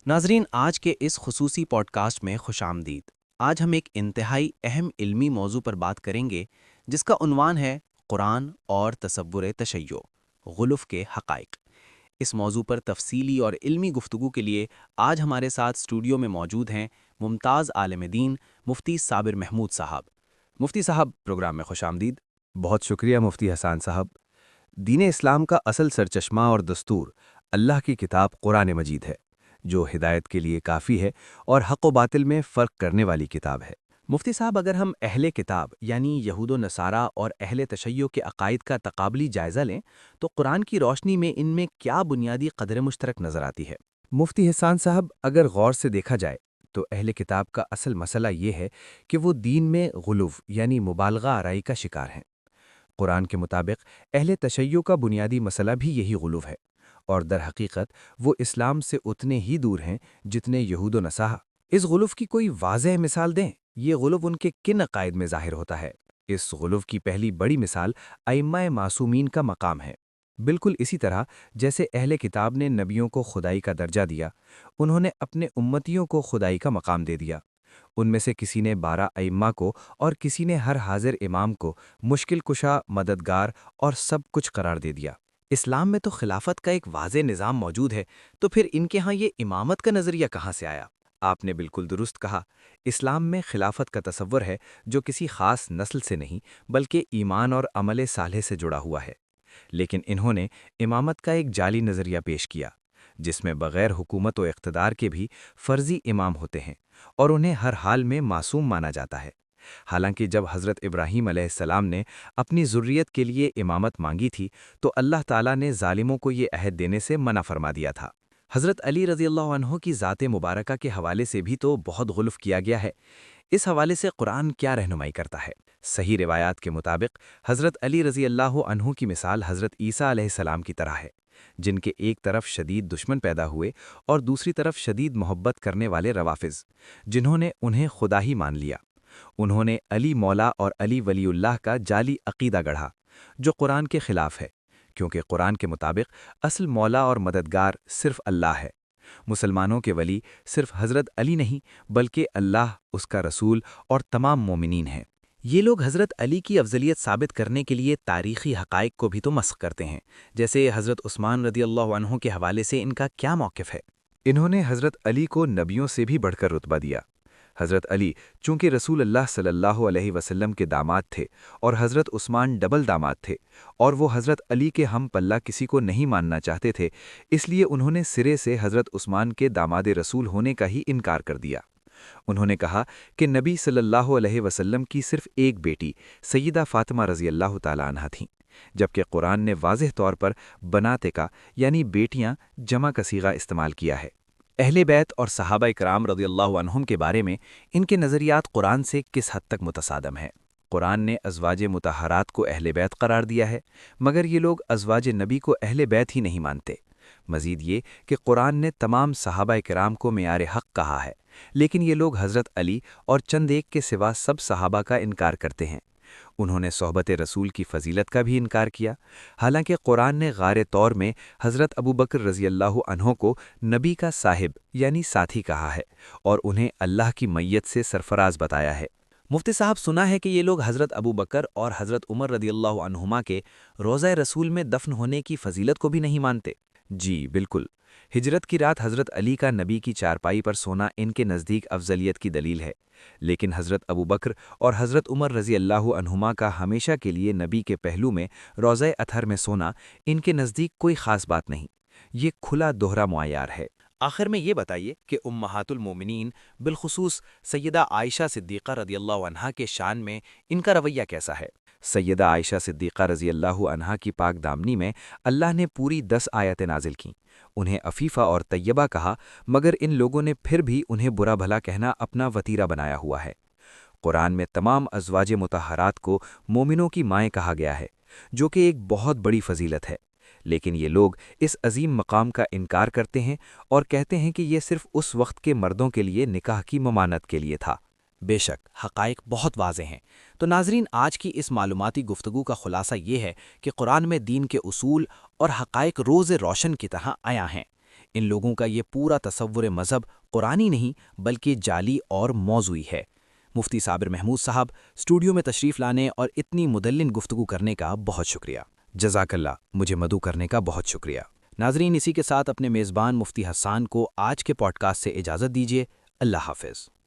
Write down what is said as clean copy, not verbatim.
ناظرین، آج کے اس خصوصی پوڈ کاسٹ میں خوش آمدید۔ آج ہم ایک انتہائی اہم علمی موضوع پر بات کریں گے جس کا عنوان ہے قرآن اور تصور تشیع، غلف کے حقائق۔ اس موضوع پر تفصیلی اور علمی گفتگو کے لیے آج ہمارے ساتھ اسٹوڈیو میں موجود ہیں ممتاز عالم دین مفتی صابر محمود صاحب۔ مفتی صاحب، پروگرام میں خوش آمدید۔ بہت شکریہ مفتی حسان صاحب۔ دین اسلام کا اصل سرچشمہ اور دستور اللہ کی کتاب قرآن مجید ہے، جو ہدایت کے لیے کافی ہے اور حق و باطل میں فرق کرنے والی کتاب ہے۔ مفتی صاحب، اگر ہم اہل کتاب یعنی یہود و نصارہ اور اہل تشیع کے عقائد کا تقابلی جائزہ لیں تو قرآن کی روشنی میں ان میں کیا بنیادی قدر مشترک نظر آتی ہے؟ مفتی حسان صاحب، اگر غور سے دیکھا جائے تو اہل کتاب کا اصل مسئلہ یہ ہے کہ وہ دین میں غلو یعنی مبالغہ آرائی کا شکار ہیں۔ قرآن کے مطابق اہل تشیع کا بنیادی مسئلہ بھی یہی غلو ہے، اور در حقیقت وہ اسلام سے اتنے ہی دور ہیں جتنے یہود و نصارہ۔ اس غلو کی کوئی واضح مثال دیں؟ یہ غلو ان کے کن عقائد میں ظاہر ہوتا ہے؟ اس غلو کی پہلی بڑی مثال ائمہ معصومین کا مقام ہے۔ بالکل اسی طرح جیسے اہل کتاب نے نبیوں کو خدائی کا درجہ دیا، انہوں نے اپنے امتیوں کو خدائی کا مقام دے دیا۔ ان میں سے کسی نے 12 ائمہ کو اور کسی نے ہر حاضر امام کو مشکل کشا، مددگار اور سب کچھ قرار دے دیا۔ اسلام میں تو خلافت کا ایک واضح نظام موجود ہے، تو پھر ان کے ہاں یہ امامت کا نظریہ کہاں سے آیا؟ آپ نے بالکل درست کہا۔ اسلام میں خلافت کا تصور ہے جو کسی خاص نسل سے نہیں بلکہ ایمان اور عمل صالح سے جڑا ہوا ہے، لیکن انہوں نے امامت کا ایک جعلی نظریہ پیش کیا جس میں بغیر حکومت و اقتدار کے بھی فرضی امام ہوتے ہیں اور انہیں ہر حال میں معصوم مانا جاتا ہے۔ حالانکہ جب حضرت ابراہیم علیہ السلام نے اپنی ذریت کے لیے امامت مانگی تھی تو اللہ تعالیٰ نے ظالموں کو یہ عہد دینے سے منع فرما دیا تھا۔ حضرت علی رضی اللہ عنہ کی ذات مبارکہ کے حوالے سے بھی تو بہت غلف کیا گیا ہے۔ اس حوالے سے قرآن کیا رہنمائی کرتا ہے؟ صحیح روایات کے مطابق حضرت علی رضی اللہ عنہ کی مثال حضرت عیسیٰ علیہ السلام کی طرح ہے، جن کے ایک طرف شدید دشمن پیدا ہوئے اور دوسری طرف شدید محبت کرنے والے روافظ، جنہوں نے انہیں خدا ہی مان لیا۔ انہوں نے علی مولا اور علی ولی اللہ کا جعلی عقیدہ گڑھا، جو قرآن کے خلاف ہے، کیونکہ قرآن کے مطابق اصل مولا اور مددگار صرف اللہ ہے۔ مسلمانوں کے ولی صرف حضرت علی نہیں بلکہ اللہ، اس کا رسول اور تمام مومنین ہیں۔ یہ لوگ حضرت علی کی افضلیت ثابت کرنے کے لیے تاریخی حقائق کو بھی تو مسخ کرتے ہیں، جیسے حضرت عثمان رضی اللہ عنہ کے حوالے سے ان کا کیا موقف ہے؟ انہوں نے حضرت علی کو نبیوں سے بھی بڑھ کر رتبہ دیا۔ حضرت علی چونکہ رسول اللہ صلی اللہ علیہ وسلم کے داماد تھے اور حضرت عثمان ڈبل داماد تھے، اور وہ حضرت علی کے ہم پلہ کسی کو نہیں ماننا چاہتے تھے، اس لیے انہوں نے سرے سے حضرت عثمان کے داماد رسول ہونے کا ہی انکار کر دیا۔ انہوں نے کہا کہ نبی صلی اللہ علیہ وسلم کی صرف ایک بیٹی سیدہ فاطمہ رضی اللہ تعالی عنہ تھیں، جبکہ قرآن نے واضح طور پر بناتِ کا یعنی بیٹیاں جمع کا صیغہ استعمال کیا ہے۔ اہل بیت اور صحابہ کرام رضی اللہ عنہم کے بارے میں ان کے نظریات قرآن سے کس حد تک متصادم ہیں؟ قرآن نے ازواج مطہرات کو اہل بیت قرار دیا ہے، مگر یہ لوگ ازواج نبی کو اہل بیت ہی نہیں مانتے۔ مزید یہ کہ قرآن نے تمام صحابہ کرام کو معیار حق کہا ہے، لیکن یہ لوگ حضرت علی اور چند ایک کے سوا سب صحابہ کا انکار کرتے ہیں۔ انہوں نے صحبت رسول کی فضیلت کا بھی انکار کیا، حالانکہ قرآن نے غار طور میں حضرت ابو بکر رضی اللہ عنہ کو نبی کا صاحب یعنی ساتھی کہا ہے اور انہیں اللہ کی میت سے سرفراز بتایا ہے۔ مفتی صاحب، سنا ہے کہ یہ لوگ حضرت ابو بکر اور حضرت عمر رضی اللہ عنہما کے روضہ رسول میں دفن ہونے کی فضیلت کو بھی نہیں مانتے؟ جی بالکل۔ ہجرت کی رات حضرت علی کا نبی کی چارپائی پر سونا ان کے نزدیک افضلیت کی دلیل ہے، لیکن حضرت ابو بکر اور حضرت عمر رضی اللہ عنہما کا ہمیشہ کے لیے نبی کے پہلو میں روضہ اطہر میں سونا ان کے نزدیک کوئی خاص بات نہیں۔ یہ کھلا دوہرا معیار ہے۔ آخر میں یہ بتائیے کہ امہات المومنین بالخصوص سیدہ عائشہ صدیقہ رضی اللہ عنہا کے شان میں ان کا رویہ کیسا ہے؟ سیدہ عائشہ صدیقہ رضی اللہ عنہا کی پاک دامنی میں اللہ نے پوری 10 آیتیں نازل کیں۔ انہیں عفیفہ اور طیبہ کہا، مگر ان لوگوں نے پھر بھی انہیں برا بھلا کہنا اپنا وتیرہ بنایا ہوا ہے۔ قرآن میں تمام ازواج مطہرات کو مومنوں کی مائیں کہا گیا ہے، جو کہ ایک بہت بڑی فضیلت ہے، لیکن یہ لوگ اس عظیم مقام کا انکار کرتے ہیں اور کہتے ہیں کہ یہ صرف اس وقت کے مردوں کے لیے نکاح کی ممانعت کے لیے تھا۔ بے شک حقائق بہت واضح ہیں۔ تو ناظرین، آج کی اس معلوماتی گفتگو کا خلاصہ یہ ہے کہ قرآن میں دین کے اصول اور حقائق روز روشن کی طرح عیاں ہیں۔ ان لوگوں کا یہ پورا تصور مذہب قرآنی نہیں بلکہ جعلی اور موضوعی ہے۔ مفتی صابر محمود صاحب، اسٹوڈیو میں تشریف لانے اور اتنی مدلل گفتگو کرنے کا بہت شکریہ۔ جزاک اللہ، مجھے مدعو کرنے کا بہت شکریہ۔ ناظرین، اسی کے ساتھ اپنے میزبان مفتی حسان کو آج کے پوڈ کاسٹ سے اجازت دیجیے۔ اللہ حافظ۔